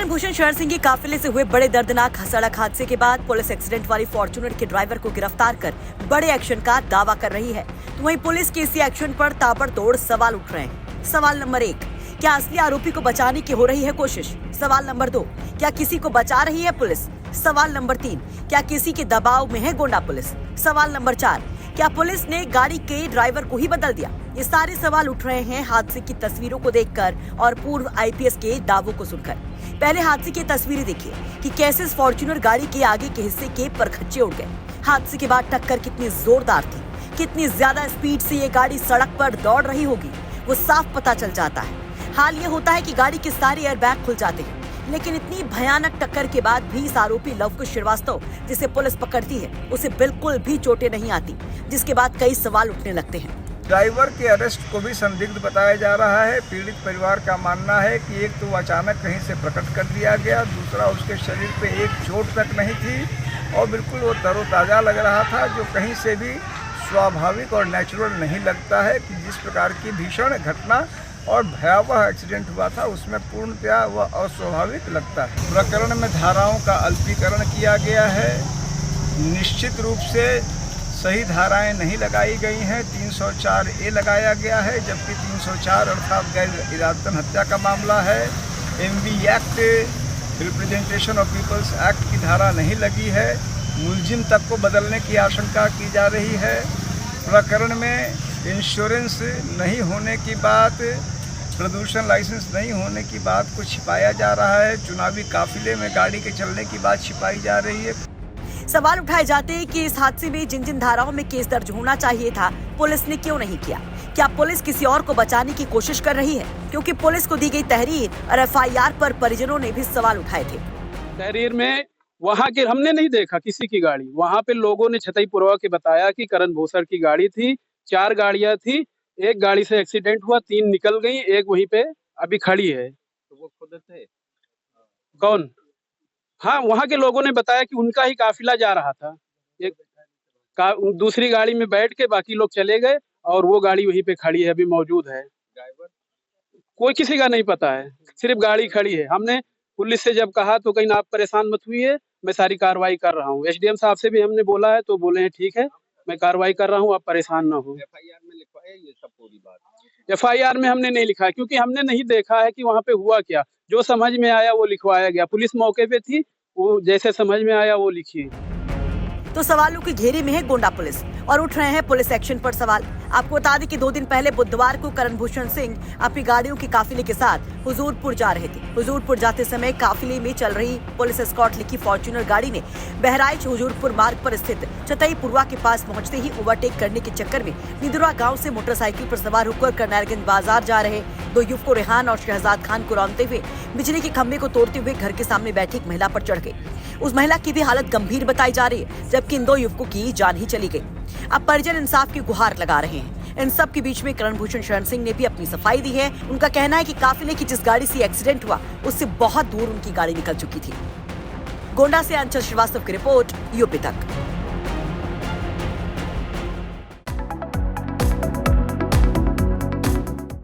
करणभूषण शरण सिंह के काफिले से हुए बड़े दर्दनाक सड़क हादसे के बाद पुलिस एक्सीडेंट वाली फॉर्च्यूनर के ड्राइवर को गिरफ्तार कर बड़े एक्शन का दावा कर रही है। तो वहीं पुलिस के इसी एक्शन पर ताबड़तोड़ सवाल उठ रहे हैं। सवाल नंबर 1, क्या असली आरोपी को बचाने की हो रही है कोशिश? सवाल नंबर 2, क्या किसी को बचा रही है पुलिस? सवाल नंबर 3, क्या किसी के दबाव में है गोंडा पुलिस? सवाल नंबर 4, क्या पुलिस ने गाड़ी के ड्राइवर को ही बदल दिया? ये सारे सवाल उठ रहे हैं हादसे की तस्वीरों को देखकर और पूर्व आईपीएस के दावों को सुनकर। पहले हादसे की तस्वीरें देखिए कि कैसे इस फॉर्च्यूनर गाड़ी के आगे के हिस्से के परखच्चे उड़ गए। हादसे के बाद टक्कर कितनी जोरदार थी, कितनी ज्यादा स्पीड से ये गाड़ी सड़क पर दौड़ रही होगी, वो साफ पता चल जाता है। हाल ये होता है कि गाड़ी के सारे एयरबैग खुल जाते हैं, लेकिन इतनी भयानक टक्कर के बाद भी इस आरोपी लवकुश श्रीवास्तव, जिसे पुलिस पकड़ती है, उसे बिल्कुल भी चोटें नहीं आती, जिसके बाद कई सवाल उठने लगते हैं। ड्राइवर के अरेस्ट को भी संदिग्ध बताया जा रहा है। पीड़ित परिवार का मानना है कि एक तो अचानक कहीं से प्रकट कर दिया गया, दूसरा उसके शरीर पे एक चोट तक नहीं थी और बिल्कुल वो तरोताज़ा लग रहा था, जो कहीं से भी स्वाभाविक और नेचुरल नहीं लगता है कि जिस प्रकार की भीषण घटना और भयावह एक्सीडेंट हुआ था उसमें पूर्णतया वह अस्वाभाविक लगता है। प्रकरण में धाराओं का अल्पीकरण किया गया है। निश्चित रूप से सही धाराएं नहीं लगाई गई हैं। 304A लगाया गया है, जबकि 304 अर्थात गैर इरादतन हत्या का मामला है। MB act, representation of people's act की धारा नहीं लगी है। मुलजिम तक को बदलने की आशंका की जा रही है। प्रकरण में इंश्योरेंस नहीं होने की बात, प्रदूषण लाइसेंस नहीं होने की बात को छिपाया जा रहा है। चुनावी काफिले में गाड़ी के चलने की बात छिपाई जा रही है। सवाल उठाए जाते हैं कि इस हादसे में जिन जिन धाराओं में केस दर्ज होना चाहिए था, पुलिस ने क्यों नहीं किया? क्या पुलिस किसी और को बचाने की कोशिश कर रही है? क्योंकि पुलिस को दी गई तहरीर और FIR पर परिजनों ने भी सवाल उठाए थे। तहरीर में वहाँ के हमने नहीं देखा किसी की गाड़ी। वहाँ पे लोगों ने छतई पुरवा के बताया कि करणभूषण की गाड़ी थी, 4 गाड़ियाँ थी, एक गाड़ी से एक्सीडेंट हुआ, 3 निकल गई, एक वहीं पे अभी खड़ी है। तो वो खुद थे? कौन? हाँ, वहाँ के लोगों ने बताया कि उनका ही काफिला जा रहा था। दूसरी गाड़ी में बैठ के बाकी लोग चले गए और वो गाड़ी वहीं पे खड़ी है, अभी मौजूद है। ड्राइवर कोई किसी का नहीं पता है, सिर्फ गाड़ी खड़ी है। हमने पुलिस से जब कहा तो कहीं आप परेशान मत हुई है, मैं सारी कार्रवाई कर रहा हूँ। SDM साहब से भी हमने बोला है तो बोले हैं ठीक है, मैं कार्रवाई कर रहा हूँ, आप परेशान ना हो। FIR में लिखवाया ये सब पूरी बात? FIR में हमने नहीं लिखा क्योंकि हमने नहीं देखा है कि वहाँ पे हुआ क्या। जो समझ में आया वो लिखवाया गया। पुलिस मौके पे थी, वो जैसे समझ में आया वो लिखी। तो सवालों के घेरे में है गोंडा पुलिस और उठ रहे हैं पुलिस एक्शन पर सवाल। आपको बता दें कि 2 दिन पहले बुधवार को करणभूषण सिंह अपनी गाड़ियों के काफिले के साथ हुजूरपुर जा रहे थे। हुजूरपुर जाते समय काफिले में चल रही पुलिस एस्कॉर्ट लिखी फॉर्च्यूनर गाड़ी ने बहराइच हुजूरपुर मार्ग पर स्थित छतई पुरवा के पास पहुंचते ही ओवरटेक करने के चक्कर में निदुरा गांव से मोटरसाइकिल पर सवार होकर करनालगंज बाजार जा रहे 2 युवकों रेहान और शहजाद खान को रौंदते हुए बिजली के खंभे को तोड़ते हुए घर के सामने बैठी एक महिला पर चढ़ गए। उस महिला की भी हालत गंभीर बताई जा रही है, जबकि इन 2 युवकों की जान ही चली गई। अब परिजन इंसाफ की गुहार लगा रहे हैं। इन सब के बीच में करणभूषण शरण सिंह ने भी अपनी सफाई दी है। उनका कहना है कि काफिले की जिस गाड़ी से एक्सीडेंट हुआ उससे बहुत दूर उनकी गाड़ी निकल चुकी थी। गोंडा से अंचल श्रीवास्तव की रिपोर्ट, यूपी तक।